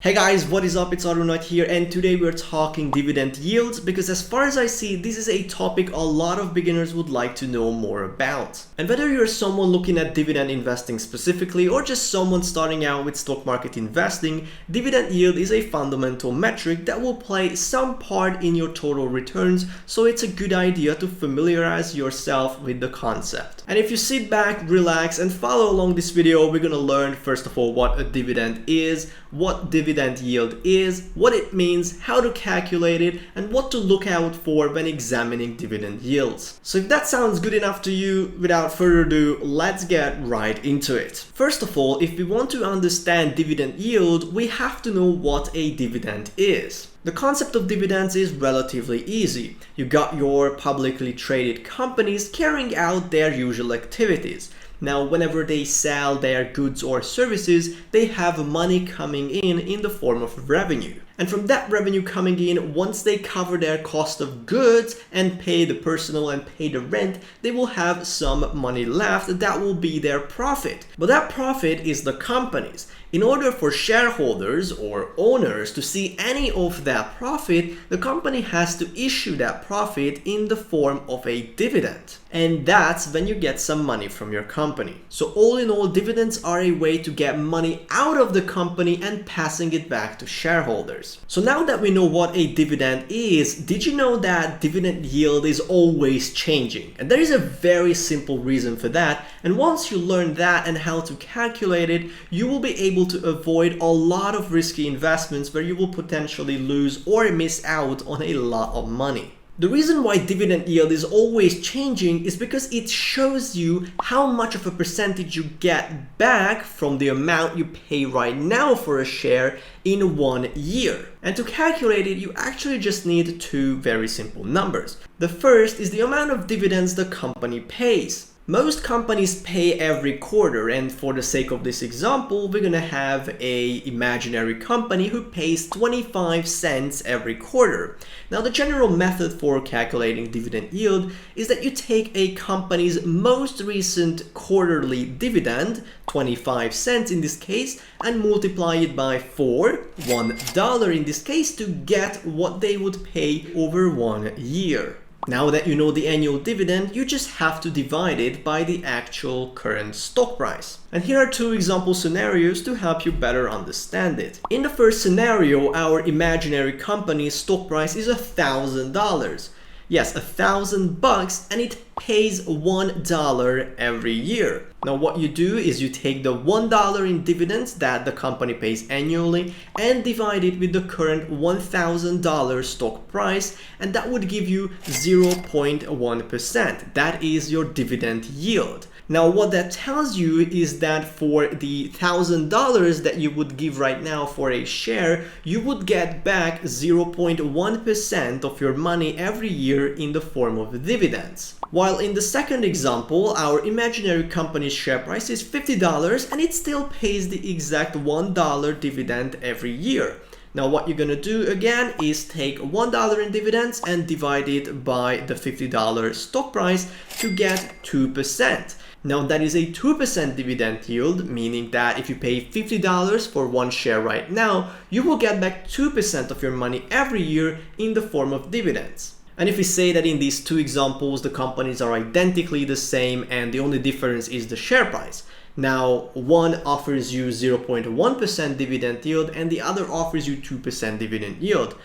Hey guys, what is up? It's Arunat here, and today we're talking dividend yields because as far as I see, this is a topic a lot of beginners would like to know more about. And whether you're someone looking at dividend investing specifically or just someone starting out with stock market investing, dividend yield is a fundamental metric that will play some part in your total returns, so it's a good idea to familiarize yourself with the concept. And if you sit back, relax, and follow along this video, we're gonna learn first of all what a dividend is, what dividend yield is, what it means, how to calculate it, and what to look out for when examining dividend yields. So if that sounds good enough to you, without further ado, let's get right into it. First of all, if we want to understand dividend yield, we have to know what a dividend is. The concept of dividends is relatively easy. You got your publicly traded companies carrying out their usual activities. Now, whenever they sell their goods or services, they have money coming in the form of revenue. And from that revenue coming in, once they cover their cost of goods and pay the personnel and pay the rent, they will have some money left that will be their profit. But that profit is the company's. In order for shareholders or owners to see any of that profit, the company has to issue that profit in the form of a dividend. And that's when you get some money from your company. So all in all, dividends are a way to get money out of the company and passing it back to shareholders. So now that we know what a dividend is, did you know that dividend yield is always changing? And there is a very simple reason for that. And once you learn that and how to calculate it, you will be able to avoid a lot of risky investments where you will potentially lose or miss out on a lot of money. The reason why dividend yield is always changing is because it shows you how much of a percentage you get back from the amount you pay right now for a share in 1 year. And to calculate it, you actually just need two very simple numbers. The first is the amount of dividends the company pays. Most companies pay every quarter, and for the sake of this example, we're gonna have a imaginary company who pays 25 cents every quarter. Now, the general method for calculating dividend yield is that you take a company's most recent quarterly dividend, 25 cents in this case, and multiply it by $1 in this case, to get what they would pay over 1 year. Now that you know the annual dividend, you just have to divide it by the actual current stock price. And here are two example scenarios to help you better understand it. In the first scenario, our imaginary company's stock price is $1,000. Yes, $1,000, and it pays $1 every year. Now what you do is you take the $1 in dividends that the company pays annually and divide it with the current $1,000 stock price, and that would give you 0.1%. That is your dividend yield. Now what that tells you is that for the $1,000 that you would give right now for a share, you would get back 0.1% of your money every year in the form of dividends. While in the second example, our imaginary company's share price is $50 and it still pays the exact $1 dividend every year. Now what you're gonna do again is take $1 in dividends and divide it by the $50 stock price to get 2%. Now that is a 2% dividend yield, meaning that if you pay $50 for one share right now, you will get back 2% of your money every year in the form of dividends. And if we say that in these two examples, the companies are identically the same and the only difference is the share price. Now, one offers you 0.1% dividend yield and the other offers you 2% dividend yield.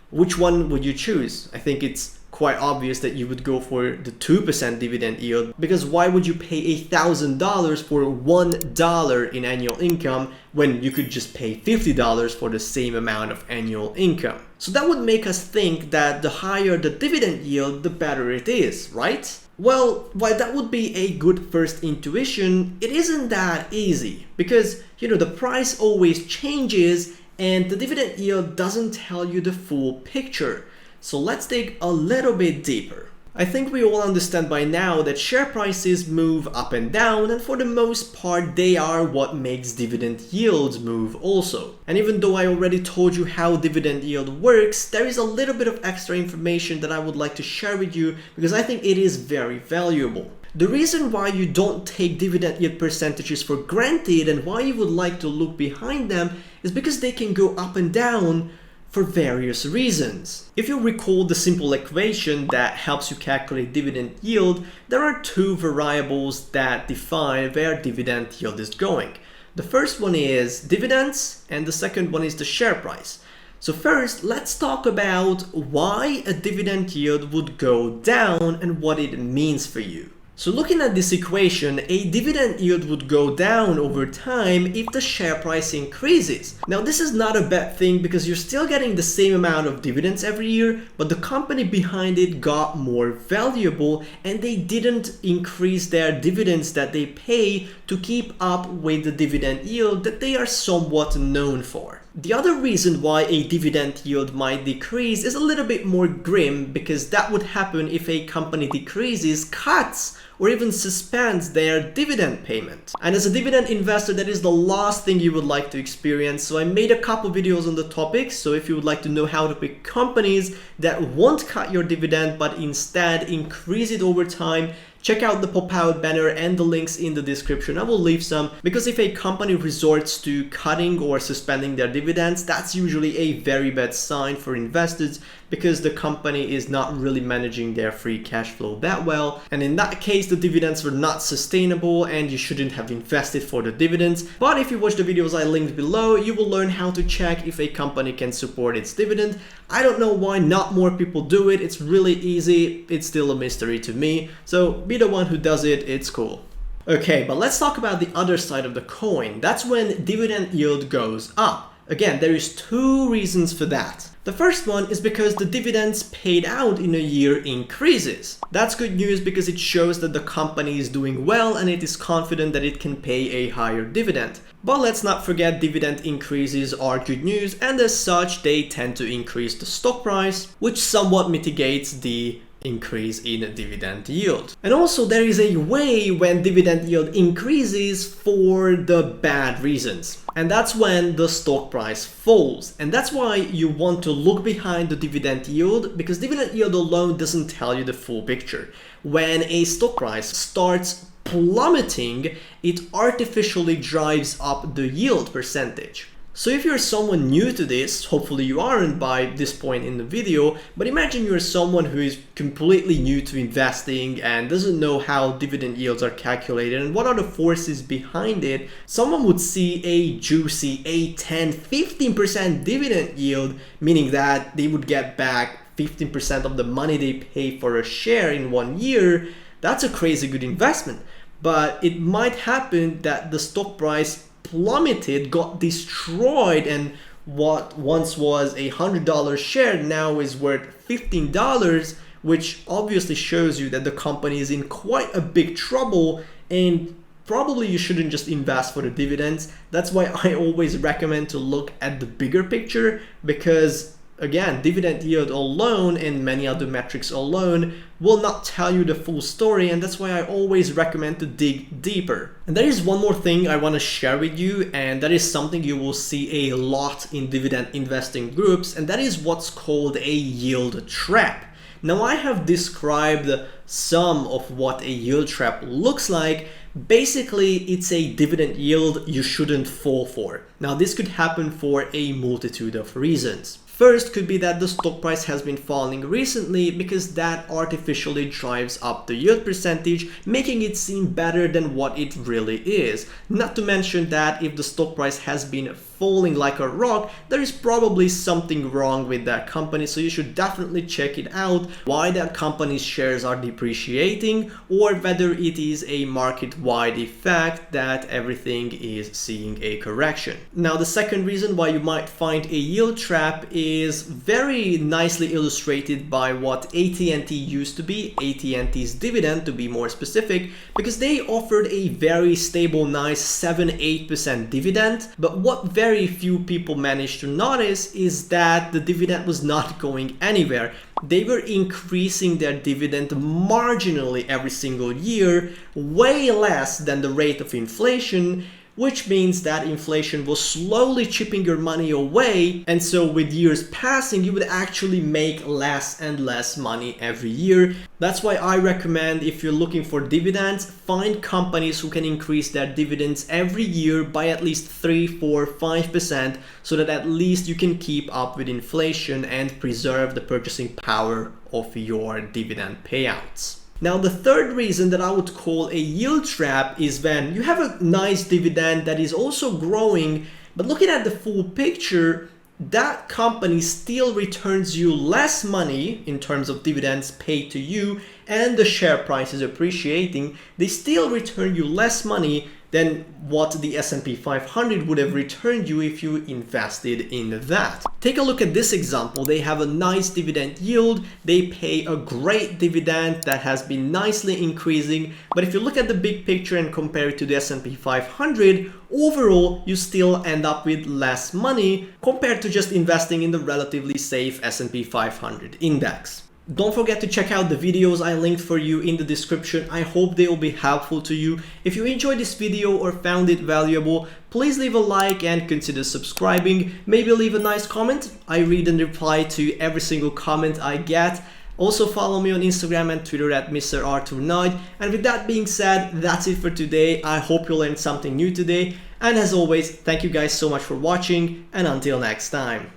Which one would you choose? I think it's quite obvious that you would go for the 2% dividend yield, because why would you pay $1,000 for $1 in annual income when you could just pay $50 for the same amount of annual income? So that would make us think that the higher the dividend yield, the better it is, right? Well, while that would be a good first intuition, it isn't that easy because, the price always changes and the dividend yield doesn't tell you the full picture. So let's dig a little bit deeper. I think we all understand by now that share prices move up and down, and for the most part they are what makes dividend yields move also. And even though I already told you how dividend yield works, there is a little bit of extra information that I would like to share with you because I think it is very valuable. The reason why you don't take dividend yield percentages for granted and why you would like to look behind them is because they can go up and down for various reasons. If you recall the simple equation that helps you calculate dividend yield, there are two variables that define where dividend yield is going. The first one is dividends and the second one is the share price. So first, let's talk about why a dividend yield would go down and what it means for you. So looking at this equation, a dividend yield would go down over time if the share price increases. Now this is not a bad thing because you're still getting the same amount of dividends every year, but the company behind it got more valuable and they didn't increase their dividends that they pay to keep up with the dividend yield that they are somewhat known for. The other reason why a dividend yield might decrease is a little bit more grim because that would happen if a company decreases, cuts, or even suspends their dividend payment. And as a dividend investor, that is the last thing you would like to experience. So I made a couple videos on the topic. So if you would like to know how to pick companies that won't cut your dividend but instead increase it over time, check out the pop-out banner and the links in the description. I will leave some because if a company resorts to cutting or suspending their dividends, that's usually a very bad sign for investors because the company is not really managing their free cash flow that well. And in that case, the dividends were not sustainable and you shouldn't have invested for the dividends. But if you watch the videos I linked below, you will learn how to check if a company can support its dividend. I don't know why not more people do it. It's really easy. It's still a mystery to me. So be the one who does it. It's cool. Okay, but let's talk about the other side of the coin. That's when dividend yield goes up. Again, there is two reasons for that. The first one is because the dividends paid out in a year increases. That's good news because it shows that the company is doing well and it is confident that it can pay a higher dividend. But let's not forget dividend increases are good news and as such they tend to increase the stock price, which somewhat mitigates the increase in dividend yield. And also there is a way when dividend yield increases for the bad reasons. And that's when the stock price falls. And that's why you want to look behind the dividend yield because dividend yield alone doesn't tell you the full picture. When a stock price starts plummeting, it artificially drives up the yield percentage. So if you're someone new to this, hopefully you aren't by this point in the video, but imagine you're someone who is completely new to investing and doesn't know how dividend yields are calculated and what are the forces behind it. Someone would see a juicy 8, 10, 15% dividend yield, meaning that they would get back 15% of the money they pay for a share in 1 year. That's a crazy good investment, but it might happen that the stock price plummeted, got destroyed, and what once was a $100 share now is worth $15, which obviously shows you that the company is in quite a big trouble and probably you shouldn't just invest for the dividends. That's why I always recommend to look at the bigger picture because again, dividend yield alone and many other metrics alone will not tell you the full story, and that's why I always recommend to dig deeper. And there is one more thing I want to share with you, and that is something you will see a lot in dividend investing groups, and that is what's called a yield trap. Now I have described some of what a yield trap looks like. Basically, it's a dividend yield you shouldn't fall for. Now this could happen for a multitude of reasons. First could be that the stock price has been falling recently because that artificially drives up the yield percentage, making it seem better than what it really is. Not to mention that if the stock price has been falling like a rock, there is probably something wrong with that company, so you should definitely check it out, why that company's shares are depreciating or whether it is a market-wide effect that everything is seeing a correction. Now the second reason why you might find a yield trap is very nicely illustrated by what AT&T used to be, AT&T's Dividend to be more specific, because they offered a very stable, nice 7-8% dividend, but what very few people managed to notice is that the dividend was not going anywhere. They were increasing their dividend marginally every single year, way less than the rate of inflation, which means that inflation was slowly chipping your money away, and so with years passing, you would actually make less and less money every year. That's why I recommend, if you're looking for dividends, find companies who can increase their dividends every year by at least 3, 4, 5%, so that at least you can keep up with inflation and preserve the purchasing power of your dividend payouts. Now, the third reason that I would call a yield trap is when you have a nice dividend that is also growing, but looking at the full picture, that company still returns you less money in terms of dividends paid to you, and the share price is appreciating. They still return you less money than what the S&P 500 would have returned you if you invested in that. Take a look at this example. They have a nice dividend yield. They pay a great dividend that has been nicely increasing. But if you look at the big picture and compare it to the S&P 500, overall, you still end up with less money compared to just investing in the relatively safe S&P 500 index. Don't forget to check out the videos I linked for you in the description. I hope they will be helpful to you. If you enjoyed this video or found it valuable, please leave a like and consider subscribing. Maybe leave a nice comment. I read and reply to every single comment I get. Also follow me on Instagram and Twitter at Mr. Arthur Knight. And with that being said, that's it for today. I hope you learned something new today. And as always, thank you guys so much for watching, and until next time.